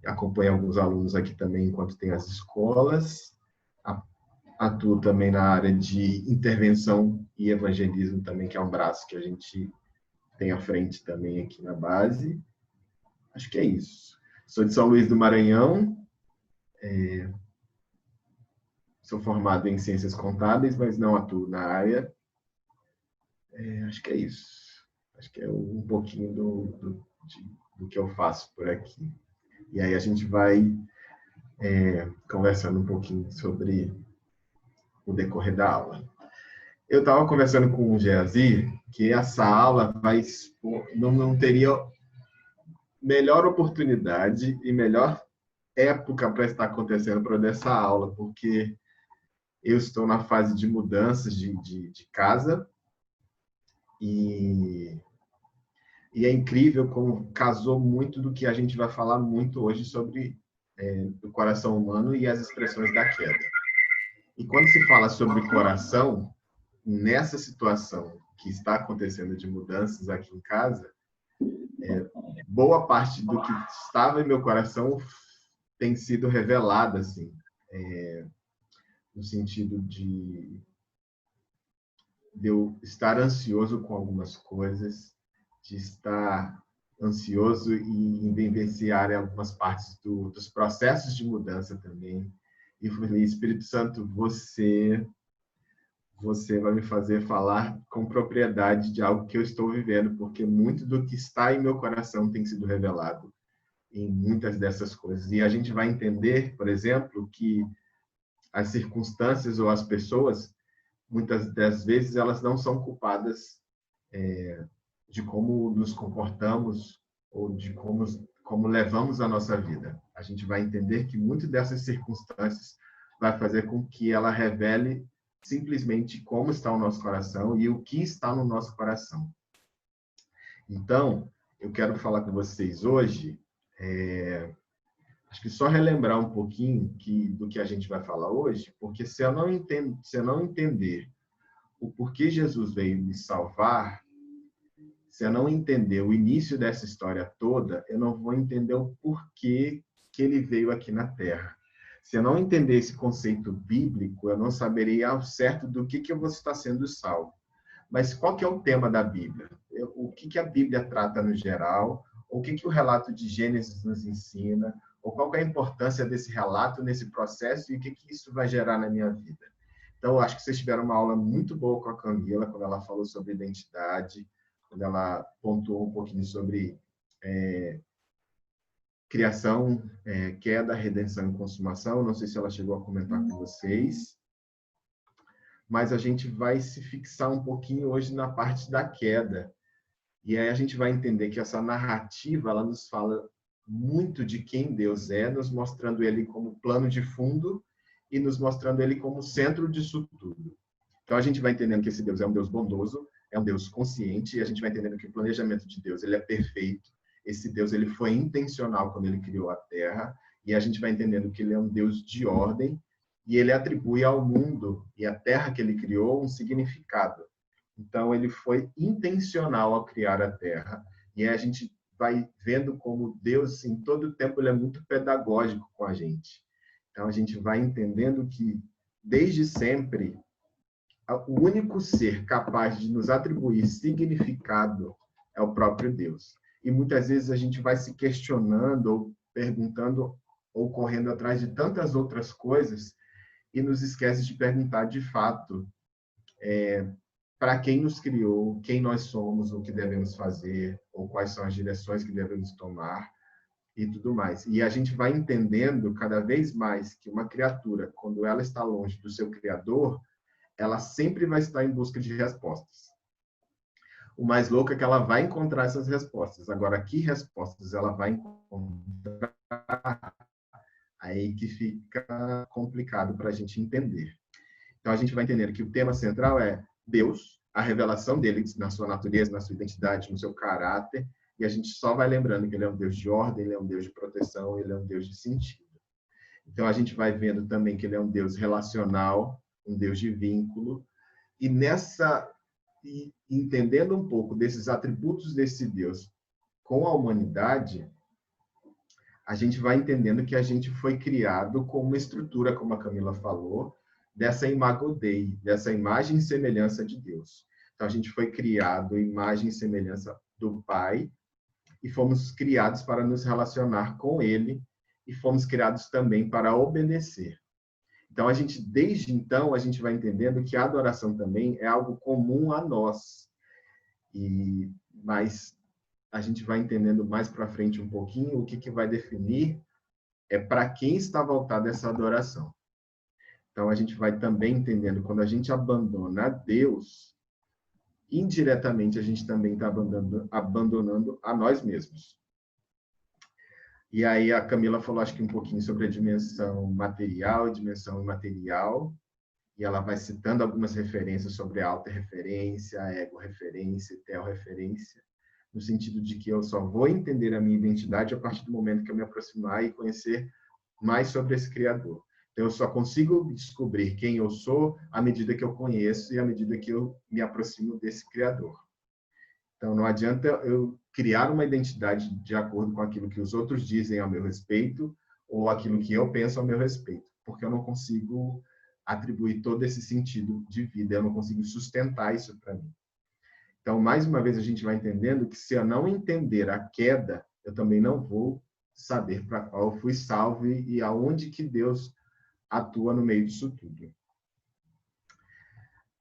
acompanho alguns alunos aqui também enquanto tem as escolas, atuo também na área de intervenção e evangelismo também, que é um braço que a gente tem à frente também aqui na base. Acho que é isso. Sou de São Luís do Maranhão, sou formado em Ciências Contábeis, mas não atuo na área. Acho que é isso. Acho que é um pouquinho do que eu faço por aqui. E aí a gente vai conversando um pouquinho sobre o decorrer da aula. Eu estava conversando com o Geazi que essa aula não teria melhor oportunidade e melhor época para estar acontecendo para dessa aula, porque eu estou na fase de mudanças de casa e é incrível como casou muito do que a gente vai falar muito hoje sobre o coração humano e as expressões da queda. E quando se fala sobre coração, nessa situação que está acontecendo de mudanças aqui em casa, boa parte do que estava em meu coração tem sido revelada, assim, no sentido de eu estar ansioso com algumas coisas, de estar ansioso e vivenciar algumas partes dos processos de mudança também. E falei, Espírito Santo, você vai me fazer falar com propriedade de algo que eu estou vivendo, porque muito do que está em meu coração tem sido revelado em muitas dessas coisas. E a gente vai entender, por exemplo, que as circunstâncias ou as pessoas, muitas das vezes, elas não são culpadas de como nos comportamos ou de como levamos a nossa vida. A gente vai entender que muito dessas circunstâncias vai fazer com que ela revele simplesmente como está o nosso coração e o que está no nosso coração. Então, eu quero falar com vocês hoje, acho que só relembrar um pouquinho do que a gente vai falar hoje, porque se eu não entender o porquê Jesus veio me salvar, se eu não entender o início dessa história toda, eu não vou entender o porquê que ele veio aqui na Terra. Se eu não entender esse conceito bíblico, eu não saberia ao certo do que eu vou estar sendo salvo. Mas qual que é o tema da Bíblia? O que a Bíblia trata no geral? O que o relato de Gênesis nos ensina? Ou qual que é a importância desse relato nesse processo e o que isso vai gerar na minha vida? Então, eu acho que vocês tiveram uma aula muito boa com a Camila, quando ela falou sobre identidade, quando ela pontuou um pouquinho sobre criação, queda, redenção e consumação. Não sei se ela chegou a comentar com vocês, mas a gente vai se fixar um pouquinho hoje na parte da queda. E aí a gente vai entender que essa narrativa, ela nos fala muito de quem Deus é, nos mostrando ele como plano de fundo e nos mostrando ele como centro disso tudo. Então a gente vai entendendo que esse Deus é um Deus bondoso, é um Deus consciente, e a gente vai entendendo que o planejamento de Deus ele é perfeito. Esse Deus ele foi intencional quando ele criou a Terra, e a gente vai entendendo que ele é um Deus de ordem, e ele atribui ao mundo e à Terra que ele criou um significado. Então, ele foi intencional ao criar a Terra. E aí a gente vai vendo como Deus, em todo o tempo, ele é muito pedagógico com a gente. Então, a gente vai entendendo que, desde sempre, o único ser capaz de nos atribuir significado é o próprio Deus. E muitas vezes a gente vai se questionando, ou perguntando, ou correndo atrás de tantas outras coisas, e nos esquece de perguntar, de fato, para quem nos criou, quem nós somos, o que devemos fazer, ou quais são as direções que devemos tomar, e tudo mais. E a gente vai entendendo cada vez mais que uma criatura, quando ela está longe do seu Criador, ela sempre vai estar em busca de respostas. O mais louco é que ela vai encontrar essas respostas. Agora, que respostas ela vai encontrar? Aí que fica complicado para a gente entender. Então, a gente vai entender que o tema central é Deus, a revelação dele na sua natureza, na sua identidade, no seu caráter, e a gente só vai lembrando que ele é um Deus de ordem, ele é um Deus de proteção, ele é um Deus de sentido. Então, a gente vai vendo também que ele é um Deus relacional, um Deus de vínculo, e entendendo um pouco desses atributos desse Deus com a humanidade, a gente vai entendendo que a gente foi criado com uma estrutura, como a Camila falou, dessa imago Dei, dessa imagem e semelhança de Deus. Então, a gente foi criado imagem e semelhança do Pai e fomos criados para nos relacionar com Ele e fomos criados também para obedecer. Então, desde então, a gente vai entendendo que a adoração também é algo comum a nós. Mas a gente vai entendendo mais para frente um pouquinho o que vai definir para quem está voltada essa adoração. Então, a gente vai também entendendo, quando a gente abandona Deus, indiretamente a gente também está abandonando a nós mesmos. E aí a Camila falou, acho que um pouquinho sobre a dimensão material e dimensão imaterial, e ela vai citando algumas referências sobre a autorreferência, a ego-referência, tel-referência, no sentido de que eu só vou entender a minha identidade a partir do momento que eu me aproximar e conhecer mais sobre esse Criador. Então, eu só consigo descobrir quem eu sou à medida que eu conheço e à medida que eu me aproximo desse Criador. Então, não adianta eu criar uma identidade de acordo com aquilo que os outros dizem ao meu respeito ou aquilo que eu penso ao meu respeito, porque eu não consigo atribuir todo esse sentido de vida, eu não consigo sustentar isso para mim. Então, mais uma vez, a gente vai entendendo que se eu não entender a queda, eu também não vou saber para qual eu fui salvo e aonde que Deus atua no meio disso tudo.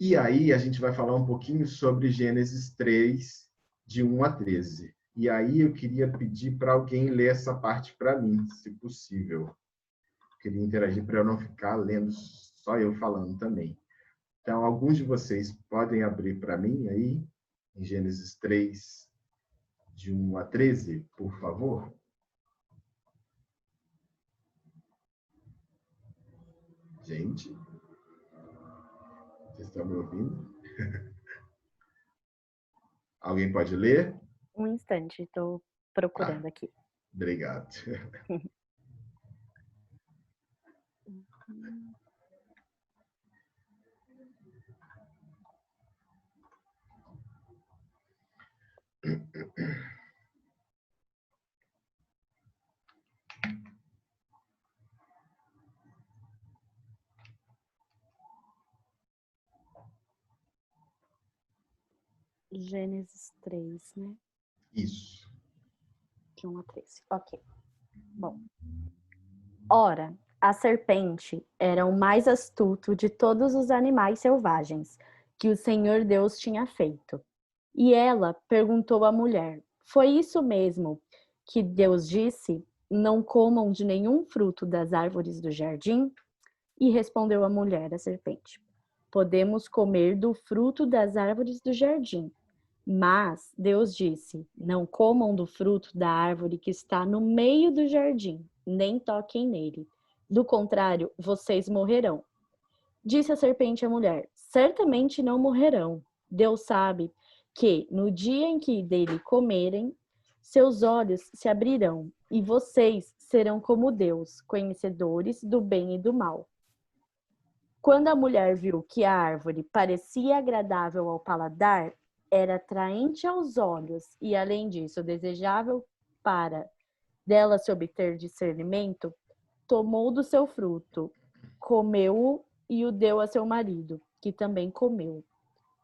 E aí, a gente vai falar um pouquinho sobre Gênesis 3, de 1 a 13. E aí, eu queria pedir para alguém ler essa parte para mim, se possível. Eu queria interagir para eu não ficar lendo só eu falando também. Então, alguns de vocês podem abrir para mim aí, em Gênesis 3, de 1 a 13, por favor? Gente, vocês estão me ouvindo? Alguém pode ler? Um instante, estou procurando aqui. Obrigado. Gênesis 3, né? Isso. De 1 a 13. Ok. Bom. Ora, a serpente era o mais astuto de todos os animais selvagens que o Senhor Deus tinha feito. E ela perguntou à mulher: foi isso mesmo que Deus disse? Não comam de nenhum fruto das árvores do jardim? E respondeu a mulher, a serpente: podemos comer do fruto das árvores do jardim. Mas Deus disse: não comam do fruto da árvore que está no meio do jardim, nem toquem nele. Do contrário, vocês morrerão. Disse a serpente à mulher: certamente não morrerão. Deus sabe que, no dia em que dele comerem, seus olhos se abrirão, e vocês serão como Deus, conhecedores do bem e do mal. Quando a mulher viu que a árvore parecia agradável ao paladar, era atraente aos olhos e, além disso, desejável para dela se obter discernimento, tomou do seu fruto, comeu-o e o deu a seu marido, que também comeu.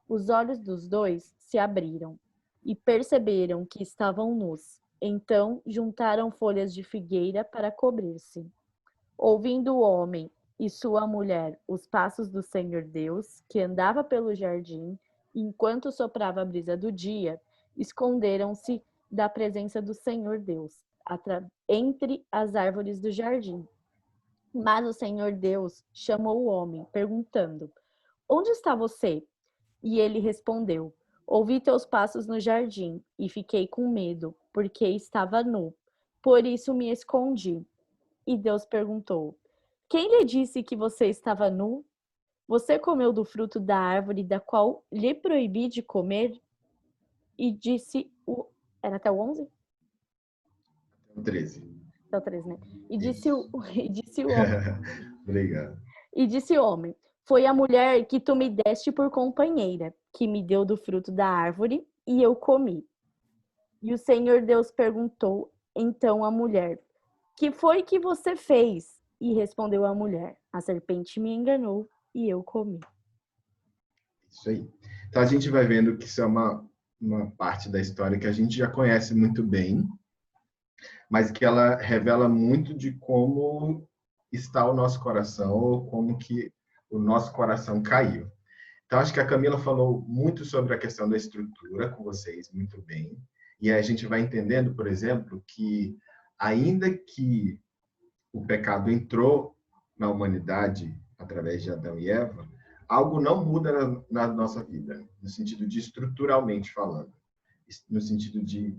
Os olhos dos dois se abriram e perceberam que estavam nus. Então juntaram folhas de figueira para cobrir-se. Ouvindo o homem e sua mulher os passos do Senhor Deus, que andava pelo jardim, enquanto soprava a brisa do dia, esconderam-se da presença do Senhor Deus, entre as árvores do jardim. Mas o Senhor Deus chamou o homem, perguntando: onde está você? E ele respondeu: ouvi teus passos no jardim e fiquei com medo, porque estava nu. Por isso me escondi. E Deus perguntou: quem lhe disse que você estava nu? Você comeu do fruto da árvore da qual lhe proibi de comer? E disse o... Era até o 11? Até o 13. Até o 13, né? E disse Isso. o homem... Obrigado. E disse o homem: foi a mulher que tu me deste por companheira, que me deu do fruto da árvore, e eu comi. E o Senhor Deus perguntou então à mulher: que foi que você fez? E respondeu a mulher: a serpente me enganou e eu comi. Isso aí. Então a gente vai vendo que isso é uma parte da história que a gente já conhece muito bem, mas que ela revela muito de como está o nosso coração, ou como que o nosso coração caiu. Então, acho que a Camila falou muito sobre a questão da estrutura com vocês, muito bem. E aí a gente vai entendendo, por exemplo, que ainda que o pecado entrou na humanidade através de Adão e Eva, algo não muda na nossa vida, no sentido de estruturalmente falando, no sentido de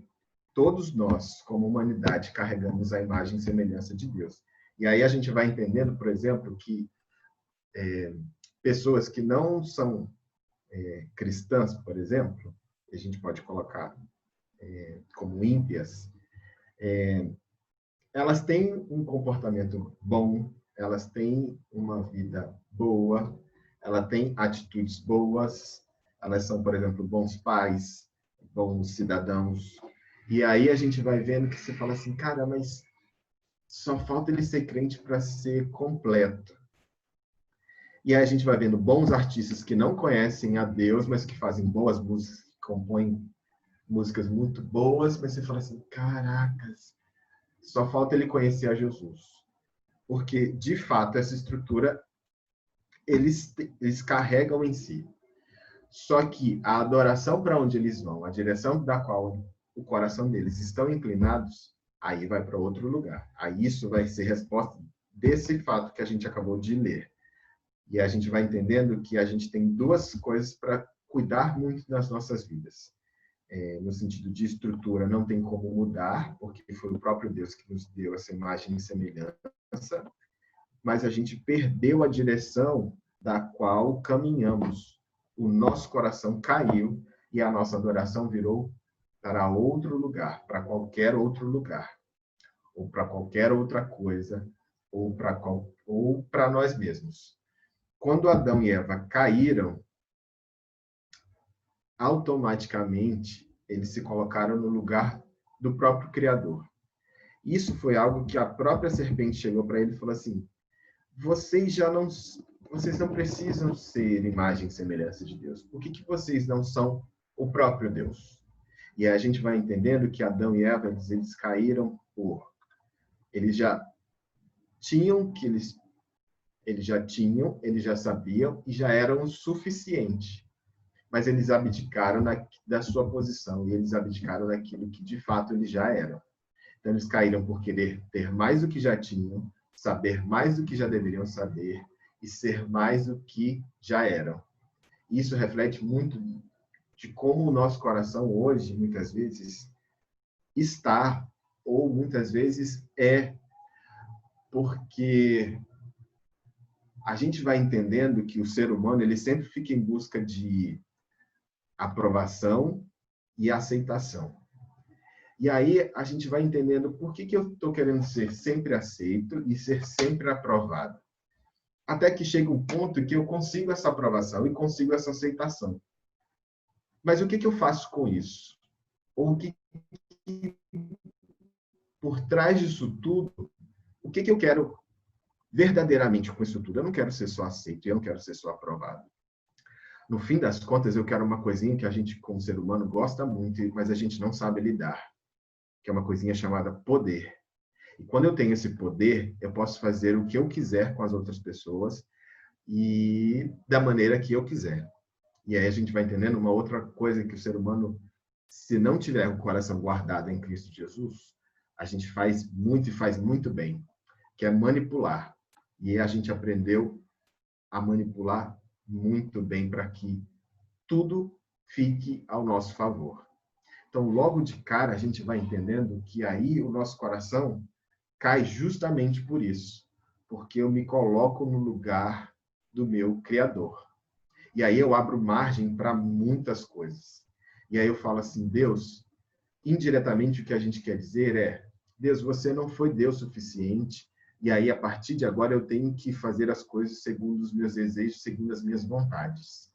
todos nós, como humanidade, carregamos a imagem e semelhança de Deus. E aí a gente vai entendendo, por exemplo, que pessoas que não são cristãs, por exemplo, a gente pode colocar como ímpias, elas têm um comportamento bom, elas têm uma vida boa, elas têm atitudes boas, elas são, por exemplo, bons pais, bons cidadãos. E aí a gente vai vendo que você fala assim, cara, mas só falta ele ser crente para ser completo. E aí a gente vai vendo bons artistas que não conhecem a Deus, mas que fazem boas músicas, que compõem músicas muito boas, mas você fala assim, caracas, só falta ele conhecer a Jesus. Porque, de fato, essa estrutura eles carregam em si. Só que a adoração para onde eles vão, a direção da qual o coração deles estão inclinados, aí vai para outro lugar. Aí isso vai ser resposta desse fato que a gente acabou de ler. E a gente vai entendendo que a gente tem duas coisas para cuidar muito das nossas vidas. No sentido de estrutura, não tem como mudar, porque foi o próprio Deus que nos deu essa imagem e semelhança, mas a gente perdeu a direção da qual caminhamos. O nosso coração caiu e a nossa adoração virou para outro lugar, para qualquer outro lugar, ou para qualquer outra coisa, ou para nós mesmos. Quando Adão e Eva caíram, automaticamente eles se colocaram no lugar do próprio Criador. Isso foi algo que a própria serpente chegou para ele e falou assim: vocês não precisam ser imagem e semelhança de Deus. Por que vocês não são o próprio Deus? E aí a gente vai entendendo que Adão e Eva eles caíram eles já tinham que eles já sabiam e já eram o suficiente. Mas eles abdicaram da sua posição e eles abdicaram daquilo que de fato eles já eram. Então eles caíram por querer ter mais do que já tinham, saber mais do que já deveriam saber e ser mais do que já eram. Isso reflete muito de como o nosso coração hoje, muitas vezes, está, ou muitas vezes é, porque a gente vai entendendo que o ser humano ele sempre fica em busca de aprovação e aceitação. E aí a gente vai entendendo por que eu estou querendo ser sempre aceito e ser sempre aprovado. Até que chega um ponto que eu consigo essa aprovação e consigo essa aceitação. Mas o que eu faço com isso? Ou o que por trás disso tudo, o que eu quero verdadeiramente com isso tudo? Eu não quero ser só aceito, eu não quero ser só aprovado. No fim das contas, eu quero uma coisinha que a gente, como ser humano, gosta muito, mas a gente não sabe lidar, que é uma coisinha chamada poder. E quando eu tenho esse poder, eu posso fazer o que eu quiser com as outras pessoas e da maneira que eu quiser. E aí a gente vai entendendo uma outra coisa que o ser humano, se não tiver o coração guardado em Cristo Jesus, a gente faz muito e faz muito bem, que é manipular. E a gente aprendeu a manipular muito bem para que tudo fique ao nosso favor. Então, logo de cara, a gente vai entendendo que aí o nosso coração cai justamente por isso, porque eu me coloco no lugar do meu Criador. E aí eu abro margem para muitas coisas. E aí eu falo assim, Deus, indiretamente o que a gente quer dizer é, Deus, você não foi Deus suficiente, e aí a partir de agora eu tenho que fazer as coisas segundo os meus desejos, segundo as minhas vontades.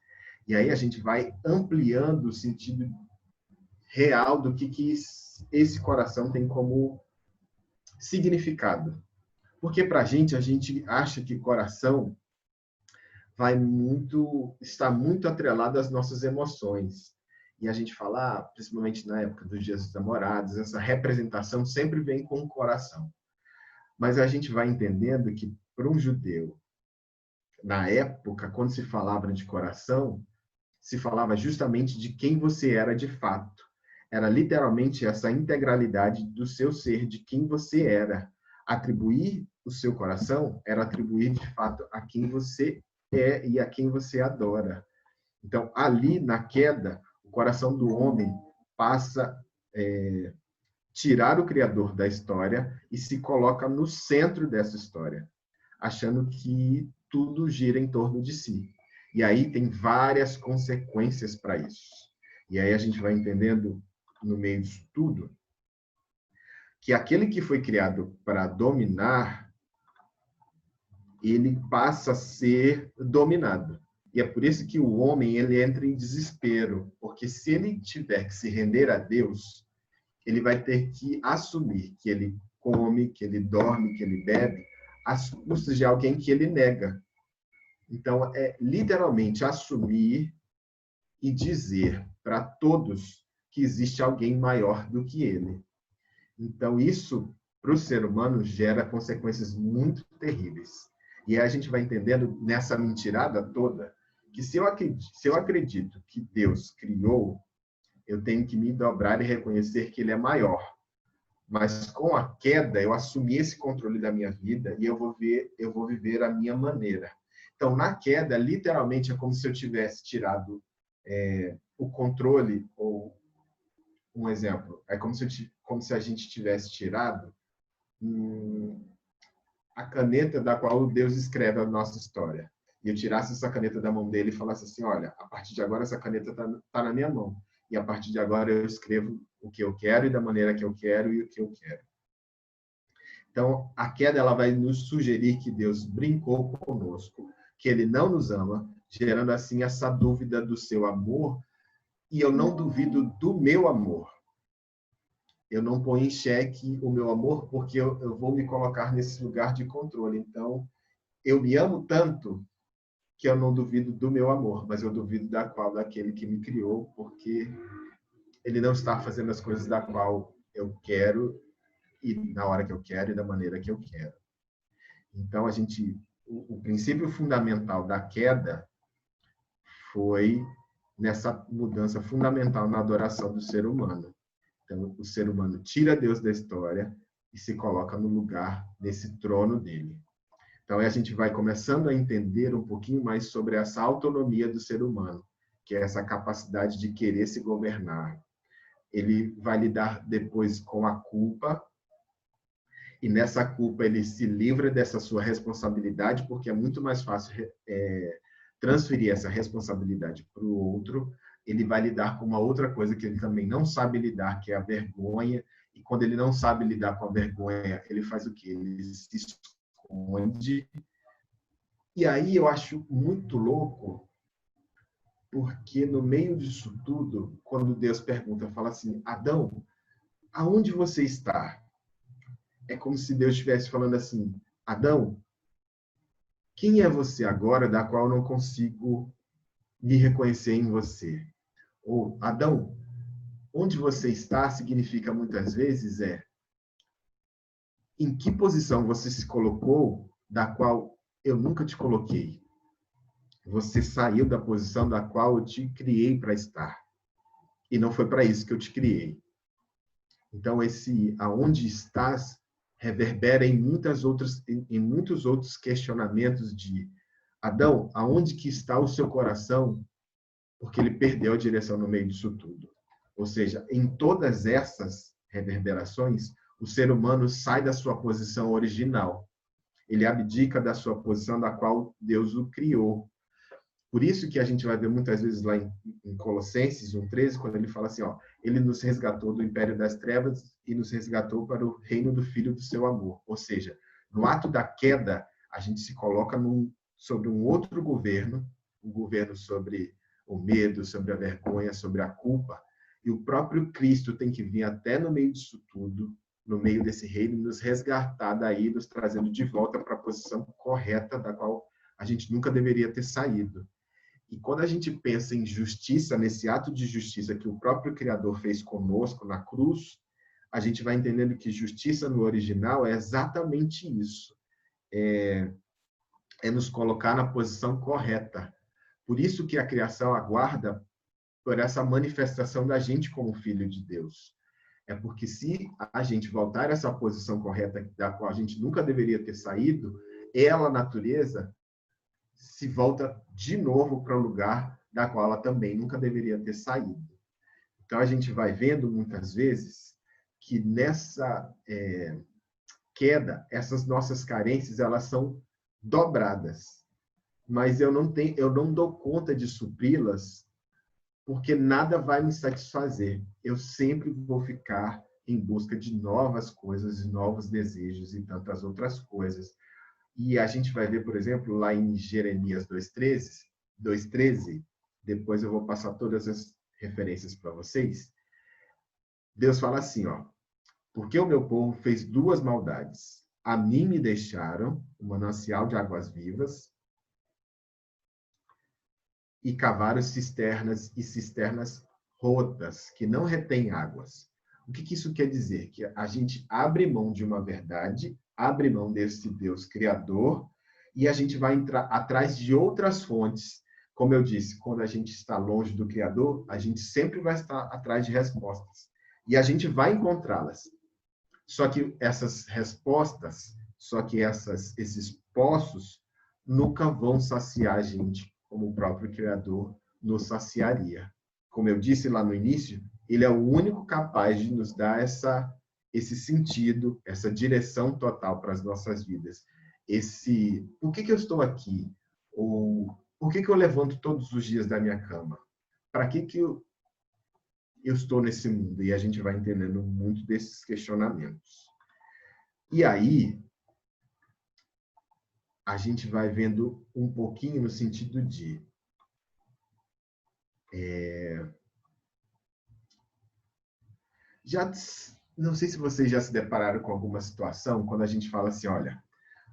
E aí a gente vai ampliando o sentido real do que esse coração tem como Significado. Porque para a gente acha que coração está muito atrelado às nossas emoções. E a gente fala, principalmente na época dos Dias dos Namorados, essa representação sempre vem com o coração. Mas a gente vai entendendo que, para um judeu, na época, quando se falava de coração, se falava justamente de quem você era de fato. Era literalmente essa integralidade do seu ser, de quem você era. Atribuir o seu coração era atribuir, de fato, a quem você é e a quem você adora. Então, ali, na queda, o coração do homem passa a tirar o Criador da história e se coloca no centro dessa história, achando que tudo gira em torno de si. E aí tem várias consequências para isso. E aí a gente vai entendendo, no meio disso tudo, que aquele que foi criado para dominar, ele passa a ser dominado. E é por isso que o homem ele entra em desespero, porque se ele tiver que se render a Deus, ele vai ter que assumir que ele come, que ele dorme, que ele bebe, às custas de alguém que ele nega. Então, é literalmente assumir e dizer para todos que existe alguém maior do que ele. Então, isso, para o ser humano, gera consequências muito terríveis. E aí a gente vai entendendo nessa mentirada toda que se eu acredito que Deus criou, eu tenho que me dobrar e reconhecer que ele é maior. Mas com a queda, eu assumi esse controle da minha vida e eu vou viver a minha maneira. Então, na queda, literalmente, é como se eu tivesse tirado o controle, ou um exemplo, é como se a gente tivesse tirado a caneta da qual Deus escreve a nossa história. E eu tirasse essa caneta da mão dele e falasse assim, olha, a partir de agora essa caneta está na minha mão. E a partir de agora eu escrevo o que eu quero e da maneira que eu quero e o que eu quero. Então, a queda ela vai nos sugerir que Deus brincou conosco, que ele não nos ama, gerando assim essa dúvida do seu amor, e eu não duvido do meu amor. Eu não ponho em xeque o meu amor, porque eu vou me colocar nesse lugar de controle. Então, eu me amo tanto que eu não duvido do meu amor, mas eu duvido daquele que me criou, porque ele não está fazendo as coisas da qual eu quero, e na hora que eu quero, e da maneira que eu quero. Então, o princípio fundamental da queda foi nessa mudança fundamental na adoração do ser humano. Então, o ser humano tira Deus da história e se coloca no lugar desse trono dele. Então, a gente vai começando a entender um pouquinho mais sobre essa autonomia do ser humano, que é essa capacidade de querer se governar. Ele vai lidar depois com a culpa, e nessa culpa ele se livra dessa sua responsabilidade, porque é muito mais fácil transferir essa responsabilidade para o outro. Ele vai lidar com uma outra coisa que ele também não sabe lidar, que é a vergonha, e quando ele não sabe lidar com a vergonha, ele faz o quê? Ele se esconde. E aí eu acho muito louco, porque no meio disso tudo, quando Deus pergunta, fala assim, Adão, aonde você está? É como se Deus estivesse falando assim, Adão, quem é você agora da qual eu não consigo me reconhecer em você? Ou, Adão, onde você está significa muitas vezes em que posição você se colocou da qual eu nunca te coloquei. Você saiu da posição da qual eu te criei para estar. E não foi para isso que eu te criei. Então, esse aonde estás reverbera em muitos outros questionamentos de Adão, aonde que está o seu coração? Porque ele perdeu a direção no meio disso tudo. Ou seja, em todas essas reverberações, o ser humano sai da sua posição original. Ele abdica da sua posição da qual Deus o criou. Por isso que a gente vai ver muitas vezes lá em Colossenses 1:13, quando ele fala assim, ele nos resgatou do império das trevas e nos resgatou para o reino do Filho do seu amor. Ou seja, no ato da queda, a gente se coloca sobre um outro governo, um governo sobre o medo, sobre a vergonha, sobre a culpa. E o próprio Cristo tem que vir até no meio disso tudo, no meio desse reino, nos resgatar daí, nos trazendo de volta para a posição correta da qual a gente nunca deveria ter saído. E quando a gente pensa em justiça, nesse ato de justiça que o próprio Criador fez conosco na cruz, a gente vai entendendo que justiça no original é exatamente isso. É nos colocar na posição correta. Por isso que a criação aguarda por essa manifestação da gente como filho de Deus. É porque se a gente voltar a essa posição correta da qual a gente nunca deveria ter saído, ela, a natureza, se volta de novo para o lugar da qual ela também nunca deveria ter saído. Então, a gente vai vendo, muitas vezes, que nessa queda, essas nossas carências, elas são dobradas. Mas eu não dou conta de supri-las, porque nada vai me satisfazer. Eu sempre vou ficar em busca de novas coisas, de novos desejos e tantas outras coisas. E a gente vai ver, por exemplo, lá em Jeremias 2:13, depois eu vou passar todas as referências para vocês. Deus fala assim, ó: porque o meu povo fez duas maldades. A mim me deixaram um manancial de águas vivas e cavaram cisternas e cisternas rotas, que não retêm águas. O que isso quer dizer? Que a gente abre mão de uma verdade, abre mão desse Deus criador, e a gente vai entrar atrás de outras fontes. Como eu disse, quando a gente está longe do Criador, a gente sempre vai estar atrás de respostas. E a gente vai encontrá-las. Só que essas respostas, esses poços, nunca vão saciar a gente como o próprio Criador nos saciaria. Como eu disse lá no início, ele é o único capaz de nos dar esse sentido, essa direção total para as nossas vidas. Por que eu estou aqui? Ou por que eu levanto todos os dias da minha cama? Para que eu estou nesse mundo? E a gente vai entendendo muito desses questionamentos. E aí, a gente vai vendo um pouquinho no sentido de não sei se vocês já se depararam com alguma situação quando a gente fala assim, olha,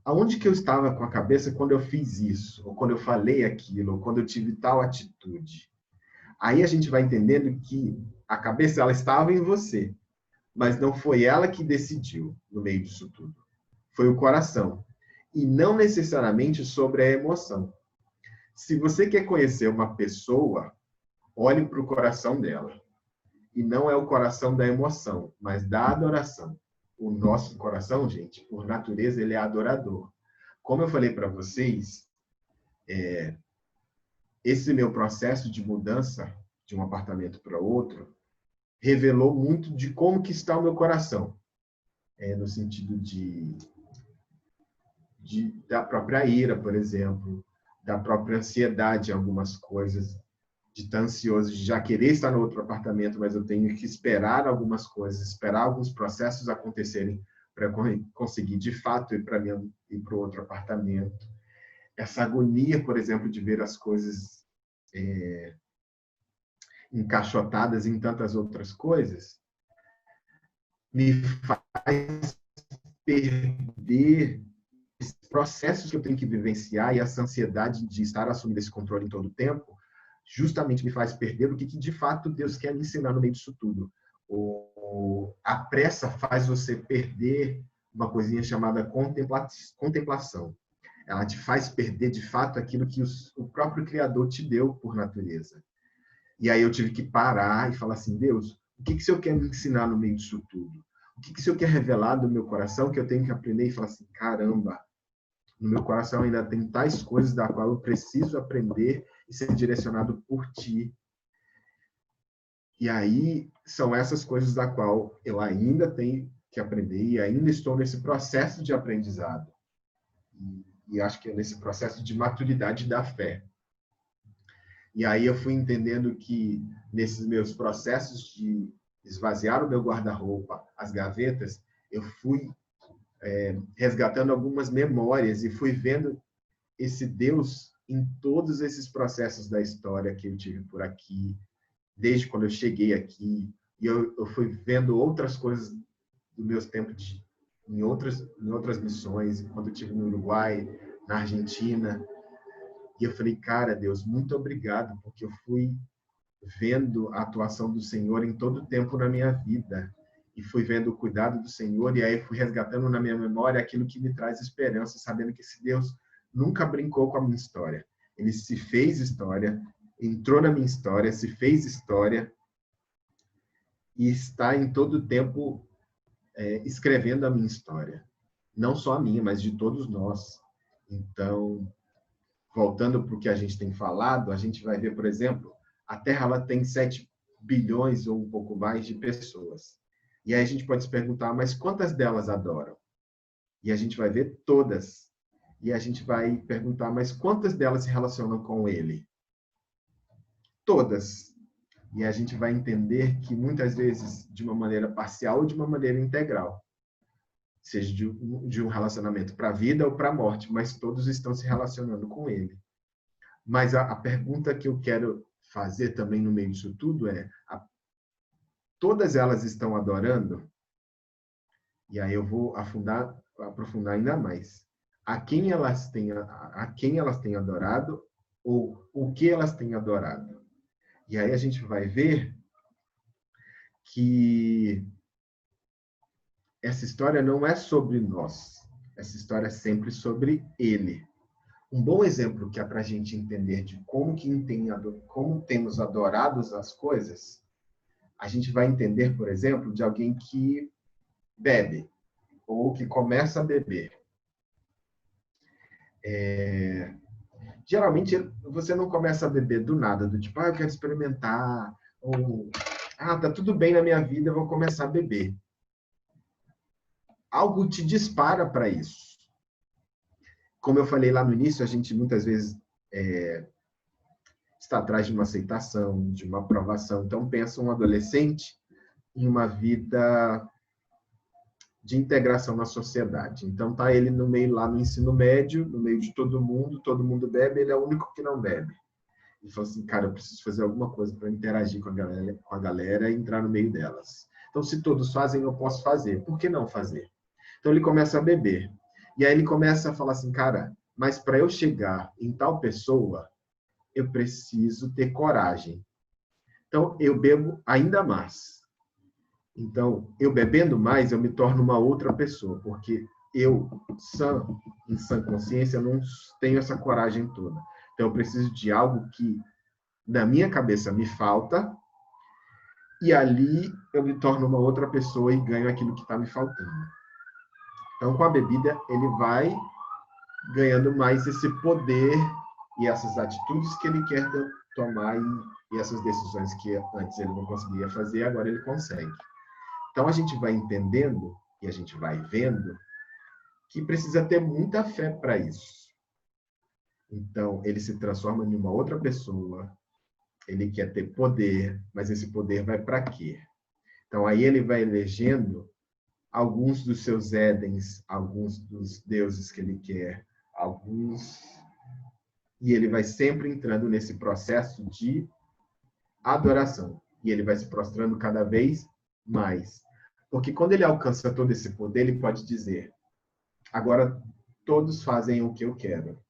aonde que eu estava com a cabeça quando eu fiz isso, ou quando eu falei aquilo, ou quando eu tive tal atitude? Aí a gente vai entendendo que a cabeça ela estava em você, mas não foi ela que decidiu no meio disso tudo. Foi o coração. E não necessariamente sobre a emoção. Se você quer conhecer uma pessoa, olhe para o coração dela. E não é o coração da emoção, mas da adoração. O nosso coração, gente, por natureza, ele é adorador. Como eu falei para vocês, esse meu processo de mudança de um apartamento para outro revelou muito de como que está o meu coração. No sentido da própria ira, por exemplo, da própria ansiedade em algumas coisas, de estar ansioso, de já querer estar no outro apartamento, mas eu tenho que esperar algumas coisas, esperar alguns processos acontecerem para conseguir, de fato, ir para o outro apartamento. Essa agonia, por exemplo, de ver as coisas encaixotadas em tantas outras coisas, me faz perder esses processos que eu tenho que vivenciar e essa ansiedade de estar assumindo esse controle em todo o tempo, justamente me faz perder o que de fato Deus quer me ensinar no meio disso tudo. A pressa faz você perder uma coisinha chamada contemplação. Ela te faz perder, de fato, aquilo que o próprio Criador te deu por natureza. E aí eu tive que parar e falar assim, Deus, o que o Senhor quer me ensinar no meio disso tudo? O que o Senhor quer revelar do meu coração que eu tenho que aprender e falar assim, caramba, no meu coração ainda tem tais coisas da qual eu preciso aprender e ser direcionado por Ti. E aí são essas coisas da qual eu ainda tenho que aprender e ainda estou nesse processo de aprendizado. E acho que é nesse processo de maturidade da fé. E aí eu fui entendendo que nesses meus processos de esvaziar o meu guarda-roupa, as gavetas, eu fui resgatando algumas memórias e fui vendo esse Deus em todos esses processos da história que eu tive por aqui, desde quando eu cheguei aqui, e eu fui vendo outras coisas meus tempos em outras missões, quando eu estive no Uruguai, na Argentina. E eu falei, cara, Deus, muito obrigado, porque eu fui vendo a atuação do Senhor em todo o tempo na minha vida. E fui vendo o cuidado do Senhor, e aí fui resgatando na minha memória aquilo que me traz esperança, sabendo que esse Deus nunca brincou com a minha história. Ele se fez história, entrou na minha história, se fez história, e está em todo o tempo escrevendo a minha história. Não só a minha, mas de todos nós. Então, voltando para o que a gente tem falado, a gente vai ver, por exemplo, a Terra ela tem 7 bilhões ou um pouco mais de pessoas. E aí a gente pode se perguntar, mas quantas delas adoram? E a gente vai ver todas. E a gente vai perguntar, mas quantas delas se relacionam com Ele? Todas. E a gente vai entender que muitas vezes de uma maneira parcial ou de uma maneira integral. Seja de um relacionamento para a vida ou para a morte, mas todos estão se relacionando com Ele. Mas a pergunta que eu quero fazer também no meio disso tudo é, todas elas estão adorando? E aí eu vou aprofundar ainda mais. A quem elas têm adorado ou o que elas têm adorado? E aí a gente vai ver que essa história não é sobre nós. Essa história é sempre sobre Ele. Um bom exemplo que é para a gente entender de como temos adorado as coisas, a gente vai entender, por exemplo, de alguém que bebe ou que começa a beber. Geralmente, você não começa a beber do nada, do tipo, eu quero experimentar, ou, tá tudo bem na minha vida, eu vou começar a beber. Algo te dispara para isso. Como eu falei lá no início, a gente muitas vezes está atrás de uma aceitação, de uma aprovação. Então, pensa um adolescente em uma vida de integração na sociedade. Então, tá ele no meio lá no ensino médio, no meio de todo mundo bebe, ele é o único que não bebe. E falou assim, cara, eu preciso fazer alguma coisa para interagir com a galera e entrar no meio delas. Então, se todos fazem, eu posso fazer. Por que não fazer? Então, ele começa a beber. E aí ele começa a falar assim, cara, mas para eu chegar em tal pessoa, eu preciso ter coragem. Então, eu bebo ainda mais. Então, eu bebendo mais, eu me torno uma outra pessoa, porque eu, em sã consciência, não tenho essa coragem toda. Então, eu preciso de algo que, na minha cabeça, me falta, e ali eu me torno uma outra pessoa e ganho aquilo que está me faltando. Então, com a bebida, ele vai ganhando mais esse poder e essas atitudes que ele quer tomar e essas decisões que antes ele não conseguia fazer, agora ele consegue. Então, a gente vai entendendo e a gente vai vendo que precisa ter muita fé para isso. Então, ele se transforma em uma outra pessoa, ele quer ter poder, mas esse poder vai para quê? Então, aí ele vai elegendo alguns dos seus Édens, alguns dos deuses que ele quer, e ele vai sempre entrando nesse processo de adoração. E ele vai se prostrando cada vez mais. Porque quando ele alcança todo esse poder, ele pode dizer, agora todos fazem o que eu quero.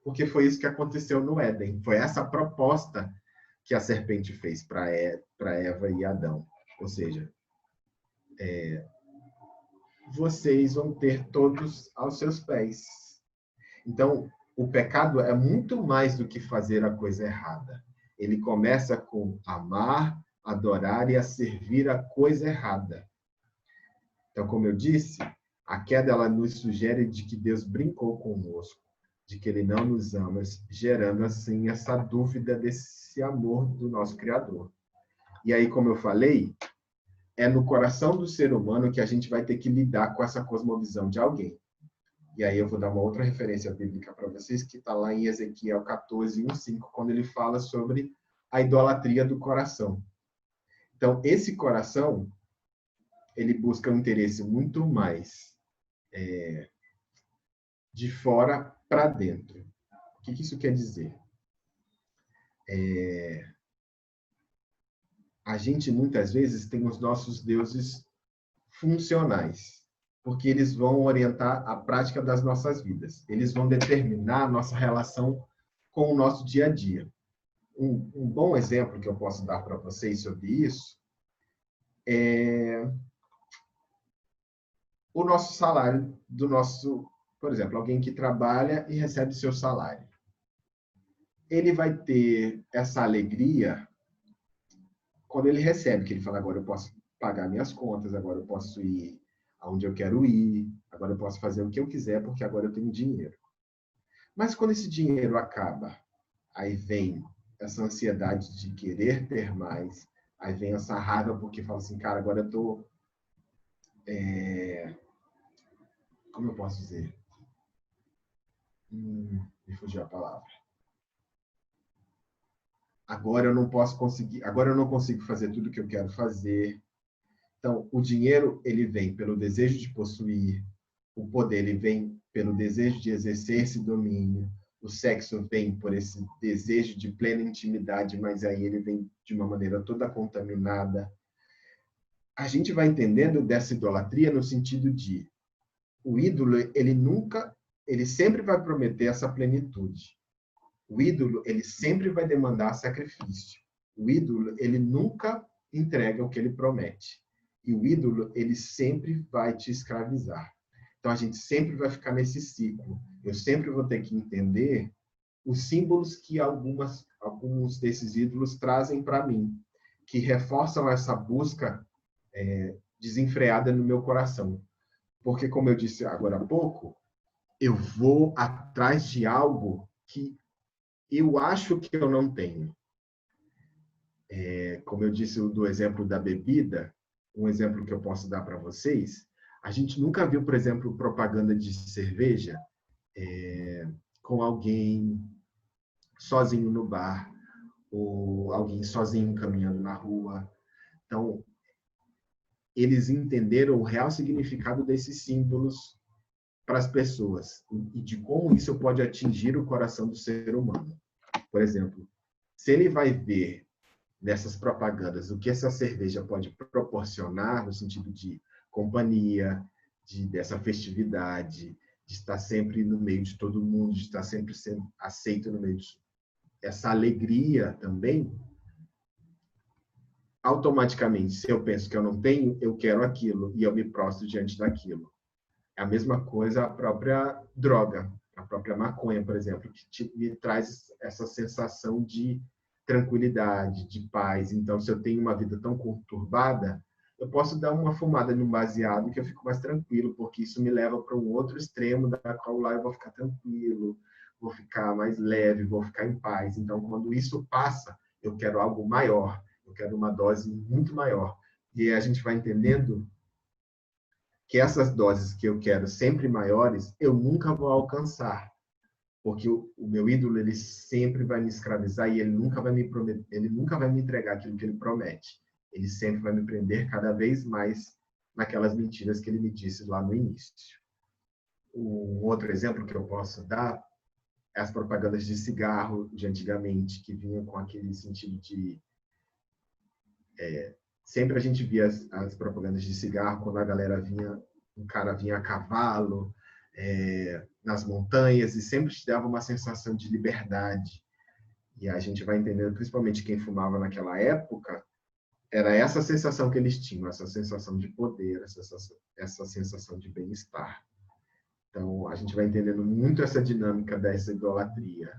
Porque foi isso que aconteceu no Éden. Foi essa proposta que a serpente fez para Eva e Adão. Ou seja, vocês vão ter todos aos seus pés. Então, o pecado é muito mais do que fazer a coisa errada. Ele começa com amar, adorar e a servir a coisa errada. Então, como eu disse, a queda ela nos sugere de que Deus brincou conosco, de que ele não nos ama, gerando assim essa dúvida desse amor do nosso Criador. E aí, como eu falei, é no coração do ser humano que a gente vai ter que lidar com essa cosmovisão de alguém. E aí eu vou dar uma outra referência bíblica para vocês, que está lá em Ezequiel 14, 1:5, quando ele fala sobre a idolatria do coração. Então, esse coração, ele busca um interesse muito mais de fora para dentro. O que isso quer dizer? A gente, muitas vezes, tem os nossos deuses funcionais, porque eles vão orientar a prática das nossas vidas. Eles vão determinar a nossa relação com o nosso dia a dia. Um bom exemplo que eu posso dar para vocês sobre isso é o nosso salário do nosso, por exemplo, alguém que trabalha e recebe seu salário. Ele vai ter essa alegria quando ele recebe, que ele fala, agora eu posso pagar minhas contas, agora eu posso ir aonde eu quero ir, agora eu posso fazer o que eu quiser, porque agora eu tenho dinheiro. Mas quando esse dinheiro acaba, aí vem essa ansiedade de querer ter mais, aí vem essa raiva porque fala assim, cara, agora eu tô... como eu posso dizer? Me fugiu a palavra. Agora eu não posso conseguir, agora eu não consigo fazer tudo o que eu quero fazer. Então, o dinheiro, ele vem pelo desejo de possuir, o poder, ele vem pelo desejo de exercer esse domínio, o sexo vem por esse desejo de plena intimidade, mas aí ele vem de uma maneira toda contaminada. A gente vai entendendo dessa idolatria no sentido de o ídolo, ele sempre vai prometer essa plenitude. O ídolo, ele sempre vai demandar sacrifício. O ídolo, ele nunca entrega o que ele promete. E o ídolo, ele sempre vai te escravizar. Então, a gente sempre vai ficar nesse ciclo. Eu sempre vou ter que entender os símbolos que alguns desses ídolos trazem para mim, que reforçam essa busca desenfreada no meu coração. Porque, como eu disse agora há pouco, eu vou atrás de algo que eu acho que eu não tenho. Como eu disse do exemplo da bebida, um exemplo que eu posso dar para vocês, a gente nunca viu, por exemplo, propaganda de cerveja com alguém sozinho no bar, ou alguém sozinho caminhando na rua. Então, eles entenderam o real significado desses símbolos para as pessoas e de como isso pode atingir o coração do ser humano. Por exemplo, se ele vai ver nessas propagandas o que essa cerveja pode proporcionar no sentido de companhia, dessa festividade, de estar sempre no meio de todo mundo, de estar sempre sendo aceito no meio de essa alegria também, automaticamente, se eu penso que eu não tenho, eu quero aquilo e eu me prostro diante daquilo. É a mesma coisa a própria droga, a própria maconha, por exemplo, que me traz essa sensação de tranquilidade, de paz. Então, se eu tenho uma vida tão conturbada, eu posso dar uma fumada num baseado que eu fico mais tranquilo, porque isso me leva para um outro extremo da qual lá eu vou ficar tranquilo, vou ficar mais leve, vou ficar em paz. Então, quando isso passa, eu quero algo maior, eu quero uma dose muito maior. E a gente vai entendendo que essas doses que eu quero sempre maiores, eu nunca vou alcançar, porque o meu ídolo ele sempre vai me escravizar e ele nunca vai me prometer, ele nunca vai me entregar aquilo que ele promete. Ele sempre vai me prender cada vez mais naquelas mentiras que ele me disse lá no início. Um outro exemplo que eu posso dar é as propagandas de cigarro de antigamente, que vinham com aquele sentido de sempre a gente via as propagandas de cigarro quando a galera vinha, um cara vinha a cavalo, nas montanhas, e sempre te dava uma sensação de liberdade. E a gente vai entendendo, principalmente quem fumava naquela época, era essa sensação que eles tinham, essa sensação de poder, essa sensação de bem-estar. Então, a gente vai entendendo muito essa dinâmica dessa idolatria.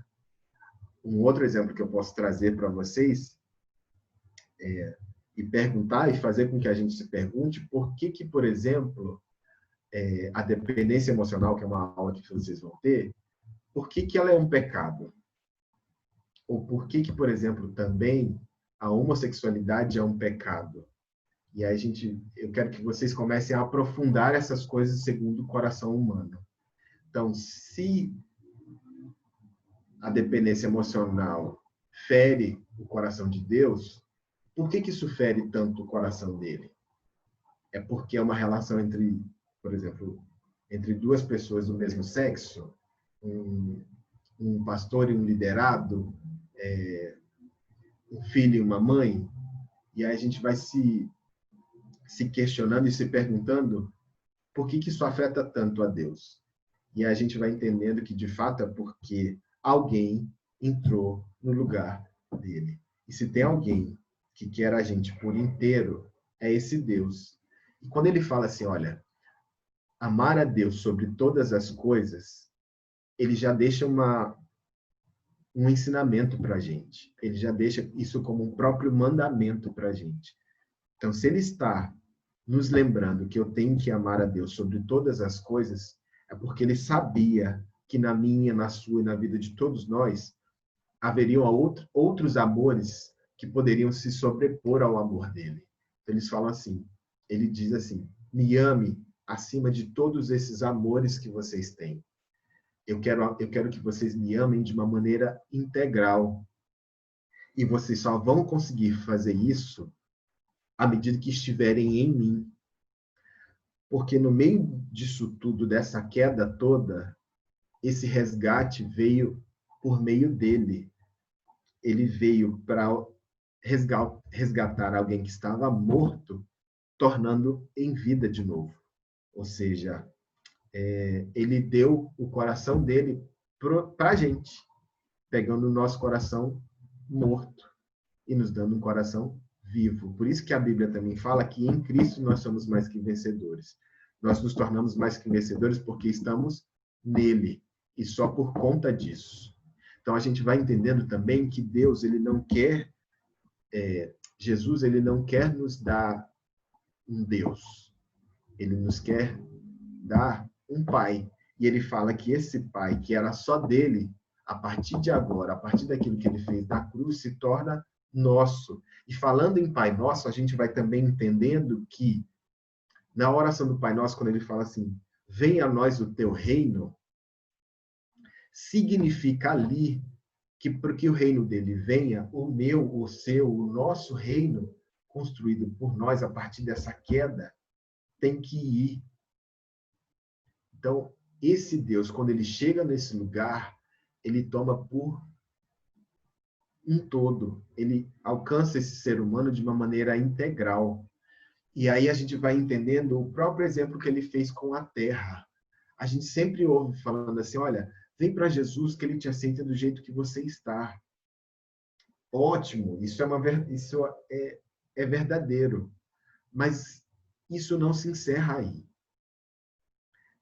Um outro exemplo que eu posso trazer para vocês e perguntar e fazer com que a gente se pergunte por que, por exemplo, a dependência emocional, que é uma aula que vocês vão ter, por que ela é um pecado? Ou por que, por exemplo, também a homossexualidade é um pecado? E aí eu quero que vocês comecem a aprofundar essas coisas segundo o coração humano. Então, se a dependência emocional fere o coração de Deus, por que isso fere tanto o coração dele? É porque é uma relação entre, por exemplo, entre duas pessoas do mesmo sexo, um pastor e um liderado, um filho e uma mãe, e aí a gente vai se se questionando e se perguntando por que isso afeta tanto a Deus. E a gente vai entendendo que, de fato, é porque alguém entrou no lugar dele. E se tem alguém que quer a gente por inteiro, é esse Deus. E quando ele fala assim, olha, amar a Deus sobre todas as coisas, ele já deixa um ensinamento para a gente. Ele já deixa isso como um próprio mandamento para a gente. Então, se ele está nos lembrando que eu tenho que amar a Deus sobre todas as coisas, é porque ele sabia que na minha, na sua e na vida de todos nós, haveriam outros amores que poderiam se sobrepor ao amor dele. Então, eles falam assim, ele diz assim, me ame acima de todos esses amores que vocês têm. Eu quero que vocês me amem de uma maneira integral. E vocês só vão conseguir fazer isso à medida que estiverem em mim. Porque no meio disso tudo, dessa queda toda, esse resgate veio por meio dele. Ele veio para resgatar alguém que estava morto, tornando em vida de novo. Ou seja, ele deu o coração dele para a gente, pegando o nosso coração morto e nos dando um coração vivo. Por isso que a Bíblia também fala que em Cristo nós somos mais que vencedores. Nós nos tornamos mais que vencedores porque estamos nele e só por conta disso. Então a gente vai entendendo também que Deus, ele não quer, Jesus, ele não quer nos dar um Deus. Ele nos quer dar um Pai. E ele fala que esse Pai, que era só dele, a partir de agora, a partir daquilo que ele fez na cruz, se torna nosso. E falando em Pai Nosso, a gente vai também entendendo que, na oração do Pai Nosso, quando ele fala assim, venha a nós o teu reino, significa ali que para que o reino dele venha, o meu, o seu, o nosso reino, construído por nós a partir dessa queda, tem que ir. Então, esse Deus, quando ele chega nesse lugar, ele toma por um todo. Ele alcança esse ser humano de uma maneira integral. E aí a gente vai entendendo o próprio exemplo que ele fez com a terra. A gente sempre ouve falando assim, olha, vem para Jesus que ele te aceita do jeito que você está. Ótimo, isso é verdadeiro. Mas isso não se encerra aí.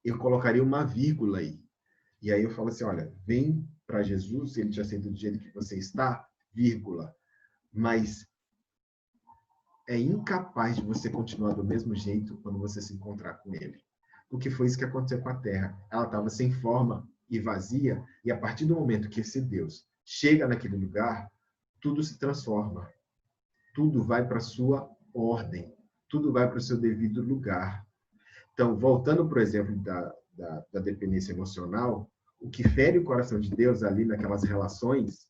Eu colocaria uma vírgula aí. E aí eu falo assim, olha, vem para Jesus, ele te aceita do jeito que você está, vírgula. Mas é incapaz de você continuar do mesmo jeito quando você se encontrar com ele. Porque foi isso que aconteceu com a terra. Ela estava sem forma e vazia, e a partir do momento que esse Deus chega naquele lugar, tudo se transforma. Tudo vai para a sua ordem. Tudo vai para o seu devido lugar. Então, voltando, por exemplo, da dependência emocional, o que fere o coração de Deus ali naquelas relações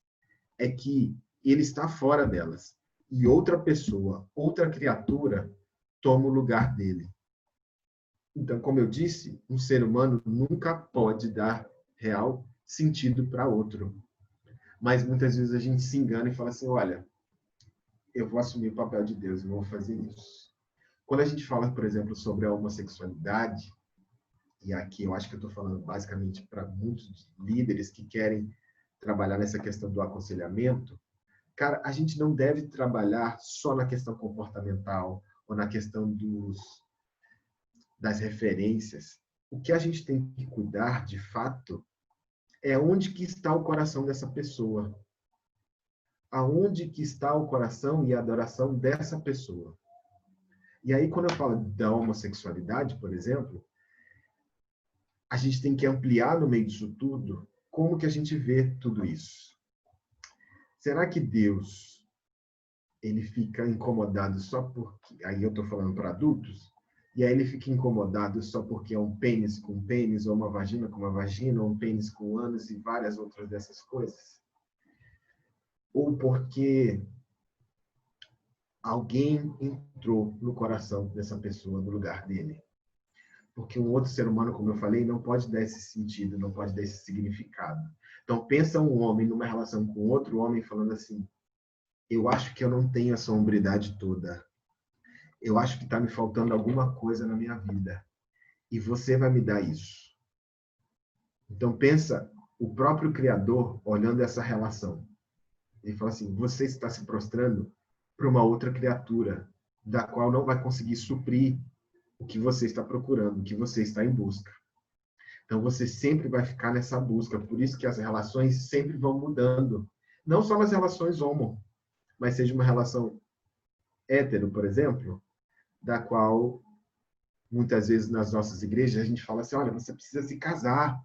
é que ele está fora delas. E outra pessoa, outra criatura, toma o lugar dele. Então, como eu disse, um ser humano nunca pode dar real sentido para outro. Mas muitas vezes a gente se engana e fala assim, olha, eu vou assumir o papel de Deus, eu vou fazer isso. Quando a gente fala, por exemplo, sobre a homossexualidade, e aqui eu acho que eu estou falando basicamente para muitos líderes que querem trabalhar nessa questão do aconselhamento, cara, a gente não deve trabalhar só na questão comportamental ou na questão das referências. O que a gente tem que cuidar, de fato, é onde que está o coração dessa pessoa. Aonde que está o coração e a adoração dessa pessoa. E aí, quando eu falo da homossexualidade, por exemplo, a gente tem que ampliar no meio disso tudo como que a gente vê tudo isso. Será que Deus ele fica incomodado só porque... Aí eu estou falando para adultos. E aí ele fica incomodado só porque é um pênis com pênis, ou uma vagina com uma vagina, ou um pênis com ânus e várias outras dessas coisas? Ou porque alguém entrou no coração dessa pessoa, no lugar dele? Porque um outro ser humano, como eu falei, não pode dar esse sentido, não pode dar esse significado. Então, pensa um homem numa relação com outro homem falando assim, eu acho que eu não tenho essa hombridade toda. eu acho que está me faltando alguma coisa na minha vida. E você vai me dar isso. Então, pensa o próprio Criador olhando essa relação. Ele fala assim, você está se prostrando para uma outra criatura, da qual não vai conseguir suprir o que você está procurando, o que você está em busca. Então, você sempre vai ficar nessa busca. Por isso que as relações sempre vão mudando. Não só nas relações homo, mas seja uma relação hétero, por exemplo, da qual, muitas vezes, nas nossas igrejas, a gente fala assim, olha, você precisa se casar.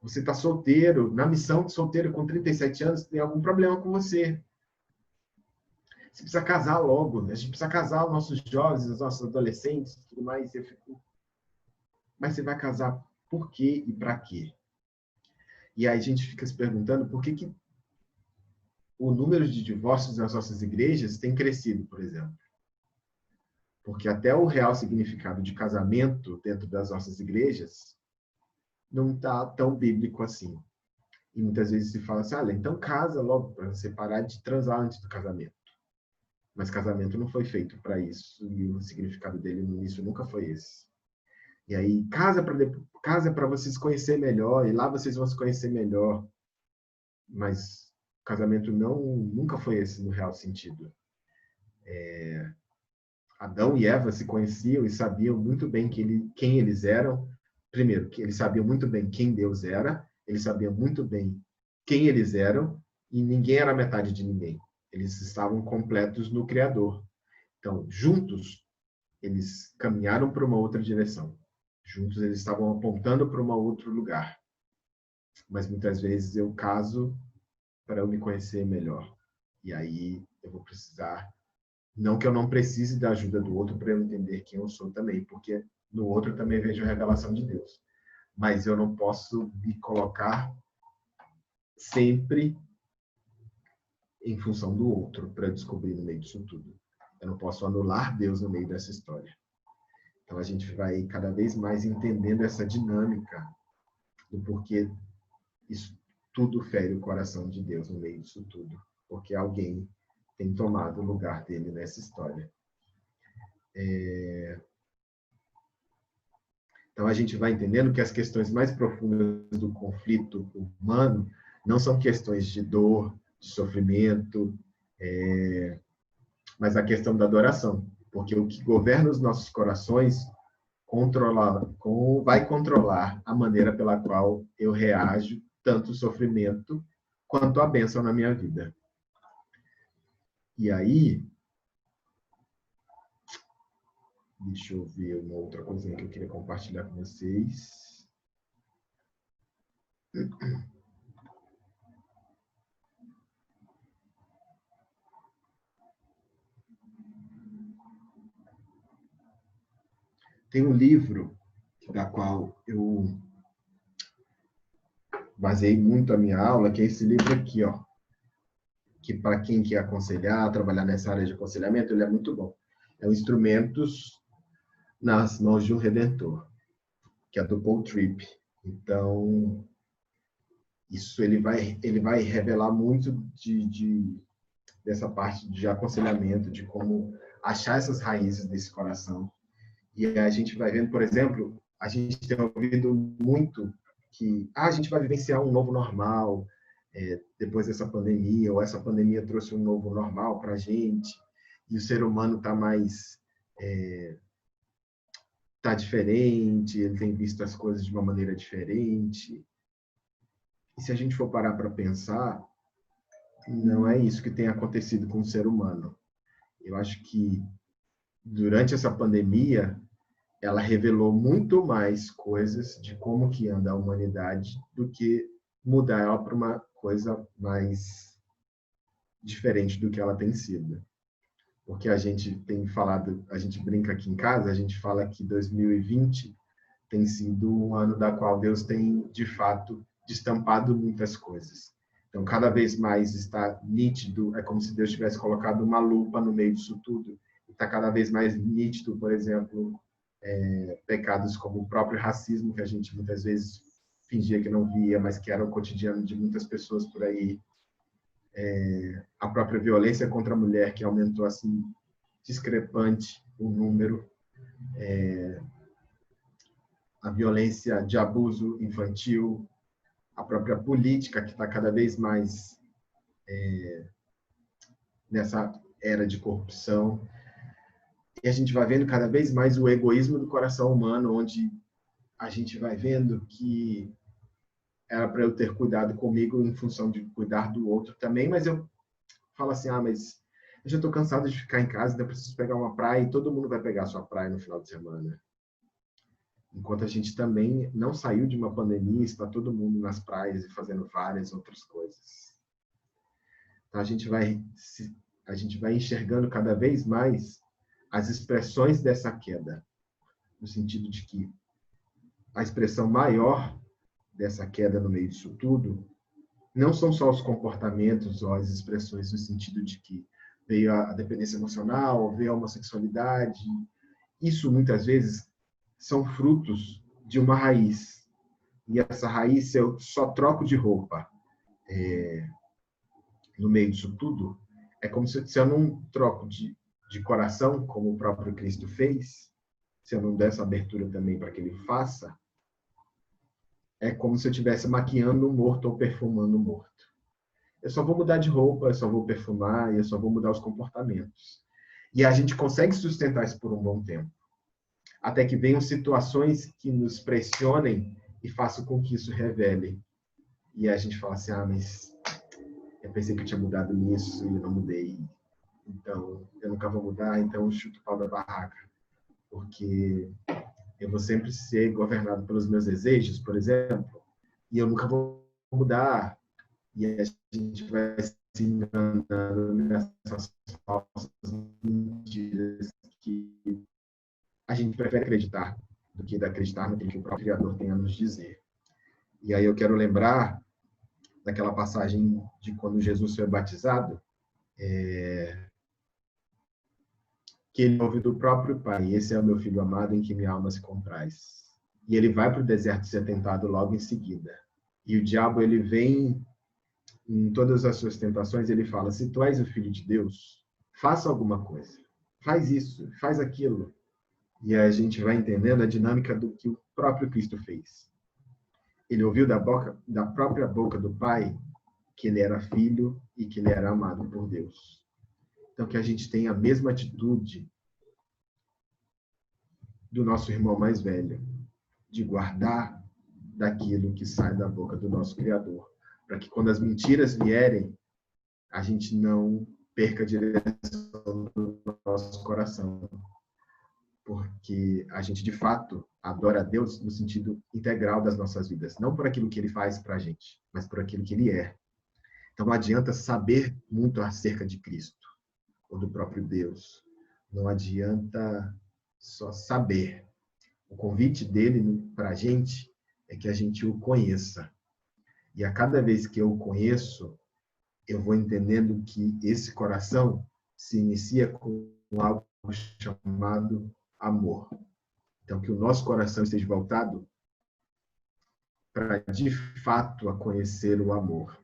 Você está solteiro, na missão de solteiro com 37 anos, tem algum problema com você. Você precisa casar logo. A gente precisa casar os nossos jovens, os nossos adolescentes, tudo mais. Mas você vai casar por quê e para quê? E aí a gente fica se perguntando por que o número de divórcios nas nossas igrejas tem crescido, por exemplo. Porque até o real significado de casamento dentro das nossas igrejas não está tão bíblico assim. E muitas vezes se fala assim, então casa logo para você parar de transar antes do casamento. Mas casamento não foi feito para isso e o significado dele no início nunca foi esse. E aí, casa para vocês conhecer melhor, e lá vocês vão se conhecer melhor. Mas casamento nunca foi esse no real sentido. Adão e Eva se conheciam e sabiam muito bem quem eles eram. Primeiro, que eles sabiam muito bem quem Deus era, eles sabiam muito bem quem eles eram, e ninguém era metade de ninguém. Eles estavam completos no Criador. Então, juntos, eles caminharam para uma outra direção. Juntos, eles estavam apontando para um outro lugar. Mas muitas vezes eu caso para eu me conhecer melhor. E aí eu vou precisar, não que eu não precise da ajuda do outro para eu entender quem eu sou também, porque no outro eu também vejo a revelação de Deus. Mas eu não posso me colocar sempre em função do outro para descobrir no meio disso tudo. Eu não posso anular Deus no meio dessa história. Então a gente vai cada vez mais entendendo essa dinâmica do porquê isso tudo fere o coração de Deus no meio disso tudo, porque alguém tem tomado o lugar dele nessa história. Então a gente vai entendendo que as questões mais profundas do conflito humano não são questões de dor, de sofrimento, mas a questão da adoração, porque o que governa os nossos corações vai controlar a maneira pela qual eu reajo tanto o sofrimento quanto a bênção na minha vida. E aí, deixa eu ver uma outra coisinha que eu queria compartilhar com vocês. Tem um livro da qual eu baseei muito a minha aula, que é esse livro aqui, ó, que para quem quer aconselhar, trabalhar nessa área de aconselhamento, ele é muito bom. É o Instrumentos nas Mãos de um Redentor, que é do Paul Tripp. Então, isso ele vai revelar muito dessa parte de aconselhamento, de como achar essas raízes desse coração. E a gente vai vendo, por exemplo, a gente tem ouvido muito que a gente vai vivenciar um novo normal depois dessa pandemia, ou essa pandemia trouxe um novo normal para a gente, e o ser humano está mais... está diferente, ele tem visto as coisas de uma maneira diferente. E se a gente for parar para pensar, não é isso que tem acontecido com o ser humano. Eu acho que durante essa pandemia, ela revelou muito mais coisas de como que anda a humanidade do que mudar ela para uma coisa mais diferente do que ela tem sido. Porque a gente tem falado, a gente brinca aqui em casa, a gente fala que 2020 tem sido um ano da qual Deus tem, de fato, destampado muitas coisas. Então, cada vez mais está nítido, é como se Deus tivesse colocado uma lupa no meio disso tudo. Está cada vez mais nítido, por exemplo, pecados como o próprio racismo, que a gente muitas vezes fingia que não via, mas que era o cotidiano de muitas pessoas por aí. A própria violência contra a mulher, que aumentou assim, discrepante. o número, a violência de abuso infantil, a própria política que está cada vez mais nessa era de corrupção. E a gente vai vendo cada vez mais o egoísmo do coração humano, onde a gente vai vendo que era para eu ter cuidado comigo em função de cuidar do outro também, mas eu falo assim, mas eu já estou cansado de ficar em casa, então eu preciso pegar uma praia e todo mundo vai pegar a sua praia no final de semana. Enquanto a gente também não saiu de uma pandemia, está todo mundo nas praias e fazendo várias outras coisas. Então a gente vai enxergando cada vez mais as expressões dessa queda, no sentido de que a expressão maior dessa queda no meio disso tudo não são só os comportamentos ou as expressões no sentido de que veio a dependência emocional, veio a homossexualidade. Isso, muitas vezes, são frutos de uma raiz. E essa raiz, se eu só troco de roupa no meio disso tudo, é como se eu não troco de coração, como o próprio Cristo fez, se eu não der essa abertura também para que ele faça, é como se eu estivesse maquiando um morto ou perfumando um morto. Eu só vou mudar de roupa, eu só vou perfumar, e eu só vou mudar os comportamentos. E a gente consegue sustentar isso por um bom tempo. Até que venham situações que nos pressionem e façam com que isso revele. E a gente fala assim, mas eu pensei que eu tinha mudado nisso e eu não mudei. Então, eu nunca vou mudar, então eu chuto o pau da barraca. Porque eu vou sempre ser governado pelos meus desejos, por exemplo, e eu nunca vou mudar. E a gente vai se enganando nessas falsas mentiras que a gente prefere acreditar do que acreditar no que o próprio Criador tem a nos dizer. E aí eu quero lembrar daquela passagem de quando Jesus foi batizado, que ele ouve do próprio Pai, esse é o meu filho amado em que minha alma se compraz. E ele vai para o deserto ser tentado logo em seguida. E o diabo, ele vem em todas as suas tentações, ele fala, se tu és o filho de Deus, faça alguma coisa. Faz isso, faz aquilo. E a gente vai entendendo a dinâmica do que o próprio Cristo fez. Ele ouviu da própria boca do Pai que ele era filho e que ele era amado por Deus. Então, que a gente tenha a mesma atitude do nosso irmão mais velho, de guardar daquilo que sai da boca do nosso Criador, para que quando as mentiras vierem, a gente não perca a direção do nosso coração, porque a gente, de fato, adora a Deus no sentido integral das nossas vidas, não por aquilo que ele faz para a gente, mas por aquilo que ele é. Então, não adianta saber muito acerca de Cristo ou do próprio Deus. Não adianta só saber. O convite dele para a gente é que a gente o conheça. E a cada vez que eu o conheço, eu vou entendendo que esse coração se inicia com algo chamado amor. Então, que o nosso coração esteja voltado para, de fato, a conhecer o amor.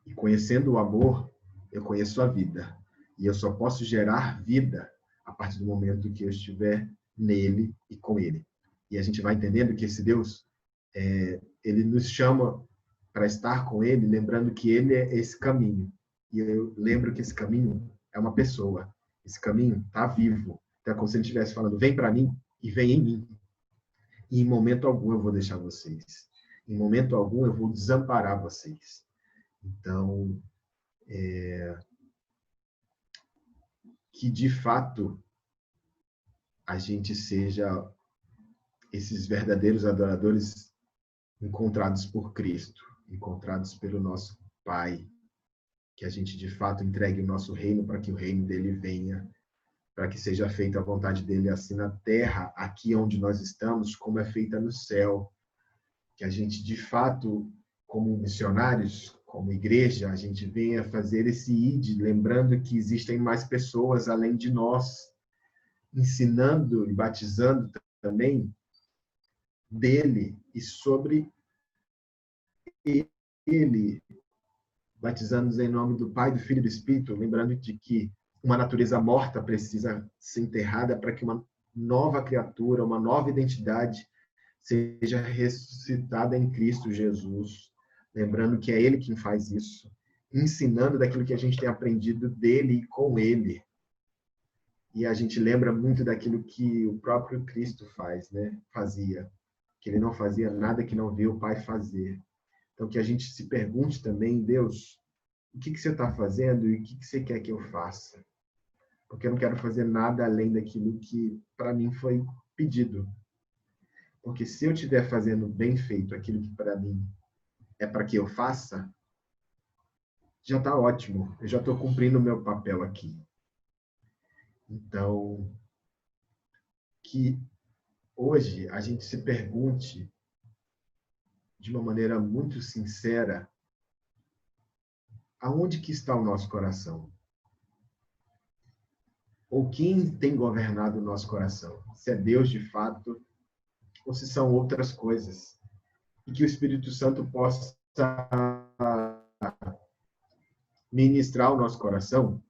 E conhecendo o amor, eu conheço a vida. E eu só posso gerar vida a partir do momento que eu estiver nele e com ele. E a gente vai entendendo que esse Deus, ele nos chama para estar com ele, lembrando que ele é esse caminho. E eu lembro que esse caminho é uma pessoa. Esse caminho está vivo. Então, é como se ele estivesse falando, vem para mim e vem em mim. E em momento algum eu vou deixar vocês. Em momento algum eu vou desamparar vocês. Então, que de fato a gente seja esses verdadeiros adoradores encontrados por Cristo, encontrados pelo nosso Pai, que a gente de fato entregue o nosso reino para que o reino dele venha, para que seja feita a vontade dele assim na terra, aqui onde nós estamos, como é feita no céu. Que a gente de fato, como missionários, como igreja, a gente venha fazer esse ID, lembrando que existem mais pessoas além de nós, ensinando e batizando também dele e sobre ele, batizando-nos em nome do Pai, do Filho e do Espírito, lembrando de que uma natureza morta precisa ser enterrada para que uma nova criatura, uma nova identidade seja ressuscitada em Cristo Jesus. Lembrando que é Ele quem faz isso, ensinando daquilo que a gente tem aprendido dele e com Ele. E a gente lembra muito daquilo que o próprio Cristo faz, né? Fazia. Que ele não fazia nada que não viu o Pai fazer. Então, que a gente se pergunte também, Deus, o que você está fazendo e o que você quer que eu faça? Porque eu não quero fazer nada além daquilo que, para mim, foi pedido. Porque se eu estiver fazendo bem feito aquilo que, para mim, é para que eu faça, já está ótimo. Eu já estou cumprindo o meu papel aqui. Então, que hoje a gente se pergunte de uma maneira muito sincera aonde que está o nosso coração? Ou quem tem governado o nosso coração? Se é Deus de fato ou se são outras coisas? E que o Espírito Santo possa ministrar o nosso coração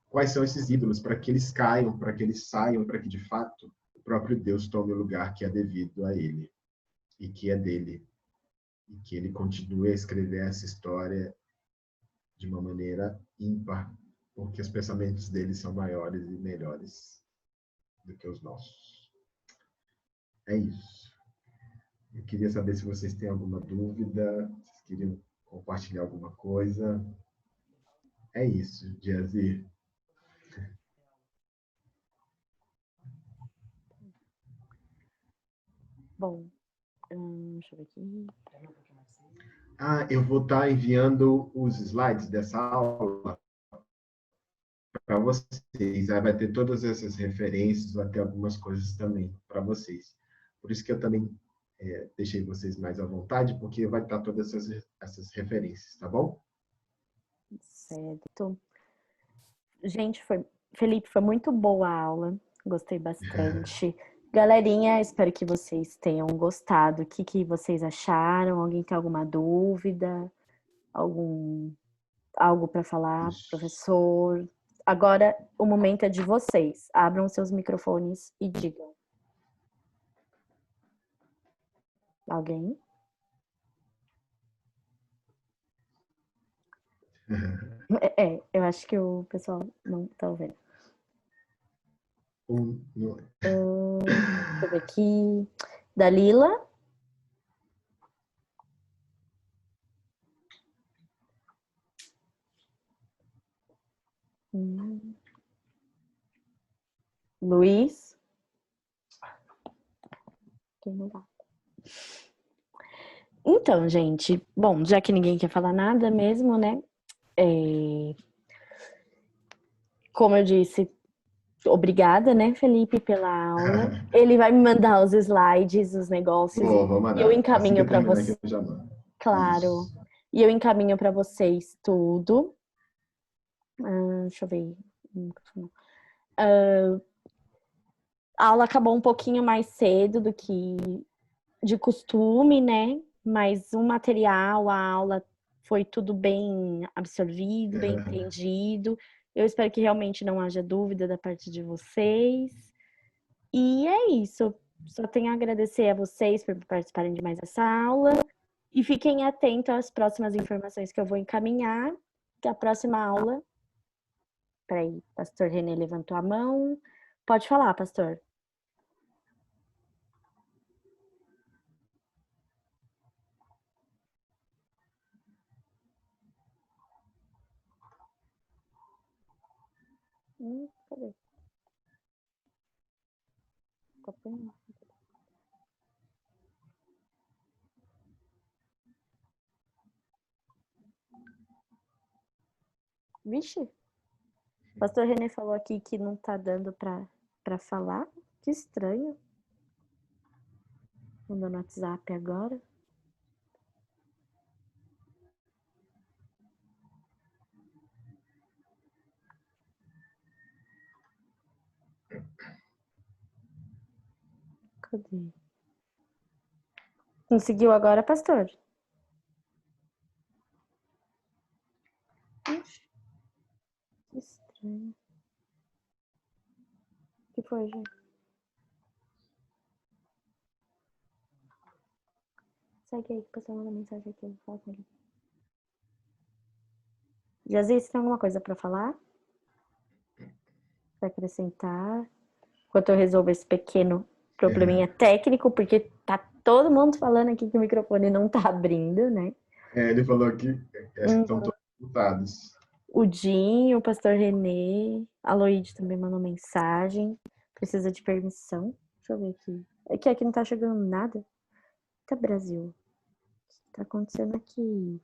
quais são esses ídolos para que eles caiam, para que eles saiam, para que de fato o próprio Deus tome o lugar que é devido a ele e que é dele. E que ele continue a escrever essa história de uma maneira ímpar, porque os pensamentos dele são maiores e melhores do que os nossos. É isso. Eu queria saber se vocês têm alguma dúvida, se queriam compartilhar alguma coisa. É isso, Jazzy. Bom, deixa eu ver aqui. Eu vou estar enviando os slides dessa aula para vocês. Aí vai ter todas essas referências, vai ter algumas coisas também para vocês. Por isso que eu também deixei vocês mais à vontade, porque vai estar todas essas referências, tá bom? Certo. Gente, Felipe, foi muito boa a aula. Gostei bastante. Galerinha, espero que vocês tenham gostado. O que vocês acharam? Alguém tem alguma dúvida? Algo para falar, Isso. professor? Agora o momento é de vocês. Abram seus microfones e digam. Alguém? Eu acho que o pessoal não tá ouvindo. Deixa eu ver aqui. Dalila? Luiz? Quem não tá? Então, gente, bom, já que ninguém quer falar nada mesmo, né? Como eu disse, obrigada, né, Felipe, pela aula. Ele vai me mandar os slides, os negócios, Vou e eu mandar. Assim que encaminho eu para terminar você. aqui, eu já mando. Claro. Isso. E eu encaminho para vocês tudo. Deixa eu ver. A aula acabou um pouquinho mais cedo do que de costume, né? Mas o material, a aula foi tudo bem absorvido, bem entendido. Eu espero que realmente não haja dúvida da parte de vocês. E é isso. Só tenho a agradecer a vocês por participarem de mais essa aula. E fiquem atentos às próximas informações que eu vou encaminhar. Que a próxima aula. Peraí, pastor René levantou a mão. Pode falar, pastor. Cadê? Vixe, o pastor René falou aqui que não tá dando pra falar. Que estranho. Mandou no WhatsApp agora. Cadê? Conseguiu agora, pastor? Ixi, que estranho. que foi, gente? Segue aí, que o pessoal manda mensagem aqui, eu vou falar com ele. Jazzy, você tem alguma coisa pra falar? Pra acrescentar? Enquanto eu resolvo esse pequeno probleminha técnico, porque tá todo mundo falando aqui que o microfone não tá abrindo, né? Ele falou que acho que estão todos mutados. O Dinho, o pastor Renê, a Loide também mandou mensagem. Precisa de permissão. Deixa eu ver aqui. É que aqui não tá chegando nada. Tá, Brasil. O que tá acontecendo aqui?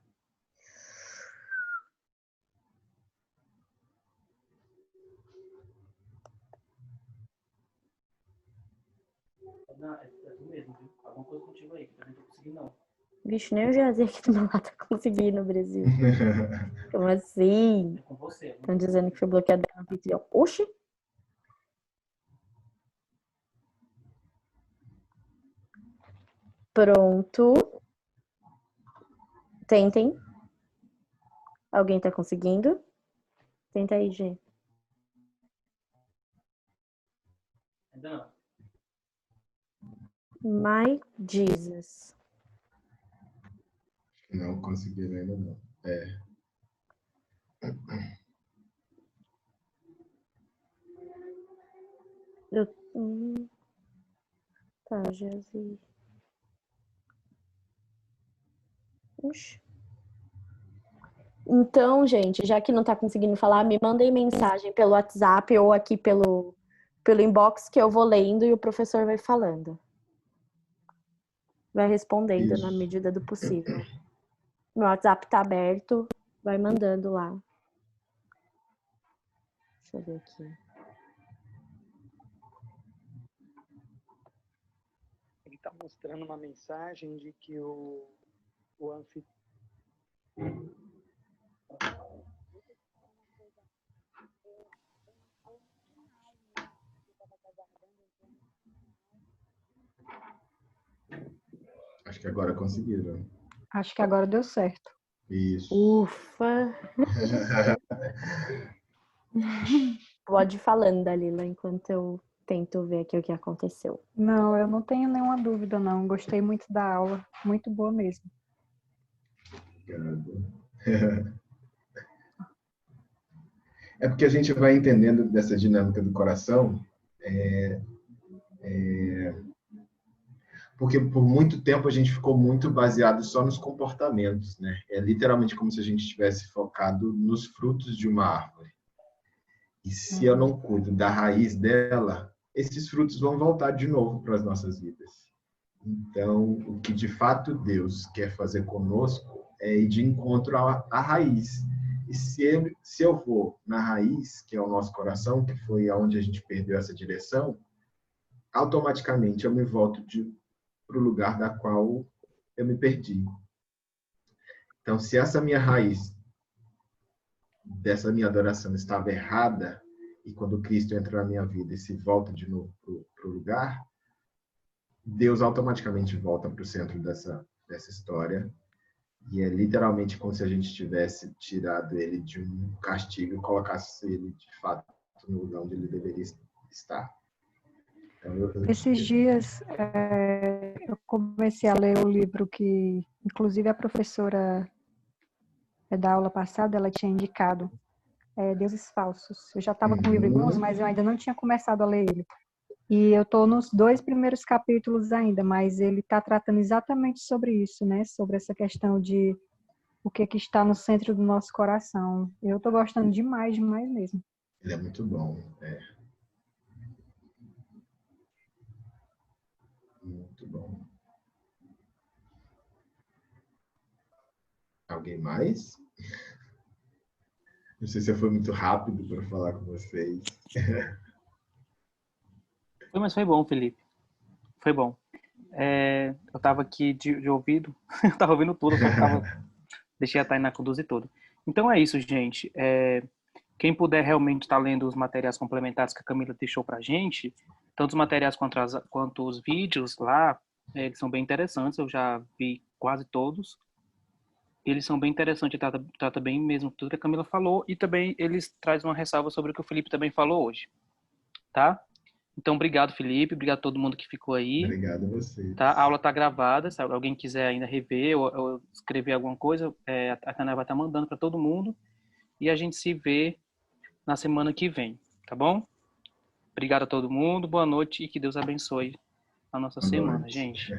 Não, é tu mesmo, viu? Alguma coisa contigo aí, que eu não tô conseguindo, não. Vixe, nem o Jazzy aqui do meu lado tá conseguindo no Brasil. Como assim? É com você. Estão dizendo que foi bloqueado no anfitrião. Oxi! Pronto. Tentem. Alguém tá conseguindo? Tenta aí, G. Ainda não. My Jesus. Não conseguiram ainda não. Tá, Jazzy. Oxi. Então, gente, já que não tá conseguindo falar, me mandem mensagem pelo WhatsApp ou aqui pelo inbox que eu vou lendo e o professor vai falando. Vai respondendo na Isso. medida do possível. Meu WhatsApp tá aberto, vai mandando lá. Deixa eu ver aqui. Ele está mostrando uma mensagem de que o anfitrião. Acho que agora conseguiram. Acho que agora deu certo. Isso. Ufa! Pode ir falando, Dalila, enquanto eu tento ver aqui o que aconteceu. Não, eu não tenho nenhuma dúvida, não. Gostei muito da aula. Muito boa mesmo. É porque a gente vai entendendo dessa dinâmica do coração, porque por muito tempo a gente ficou muito baseado só nos comportamentos, né? É literalmente como se a gente tivesse focado nos frutos de uma árvore. E se eu não cuido da raiz dela, esses frutos vão voltar de novo para as nossas vidas. Então, o que de fato Deus quer fazer conosco é ir de encontro à raiz. E se eu vou na raiz, que é o nosso coração, que foi aonde a gente perdeu essa direção, automaticamente eu me volto para o lugar da qual eu me perdi. Então, se essa minha raiz dessa minha adoração estava errada, e quando Cristo entra na minha vida e se volta de novo para o lugar, Deus automaticamente volta para o centro dessa história. E é literalmente como se a gente tivesse tirado ele de um castigo e colocasse ele, de fato, no lugar onde ele deveria estar. Então, Esses dias eu comecei a ler o livro que, inclusive, a professora da aula passada, ela tinha indicado, Deuses Falsos. Eu já estava com o livro em mãos, mas eu ainda não tinha começado a ler ele. E eu estou nos 2 primeiros capítulos ainda, mas ele está tratando exatamente sobre isso, né? Sobre essa questão de o que está no centro do nosso coração. Eu estou gostando demais, demais mesmo. Ele é muito bom. Muito bom. Alguém mais? Não sei se eu fui muito rápido para falar com vocês. Mas foi bom, Felipe. Foi bom. Eu estava aqui de ouvido, eu estava ouvindo tudo, deixei a Tainá conduzir tudo. Então é isso, gente. Quem puder realmente estar lendo os materiais complementares que a Camila deixou pra gente, tanto os materiais quanto os vídeos lá, eles são bem interessantes, eu já vi quase todos. Eles são bem interessantes, trata bem mesmo tudo que a Camila falou, e também eles trazem uma ressalva sobre o que o Felipe também falou hoje, tá? Então, obrigado, Felipe. Obrigado a todo mundo que ficou aí. Obrigado a vocês. Tá? A aula está gravada. Se alguém quiser ainda rever ou escrever alguma coisa, a Tânia vai estar mandando para todo mundo. E a gente se vê na semana que vem, tá bom? Obrigado a todo mundo. Boa noite e que Deus abençoe a nossa semana, gente.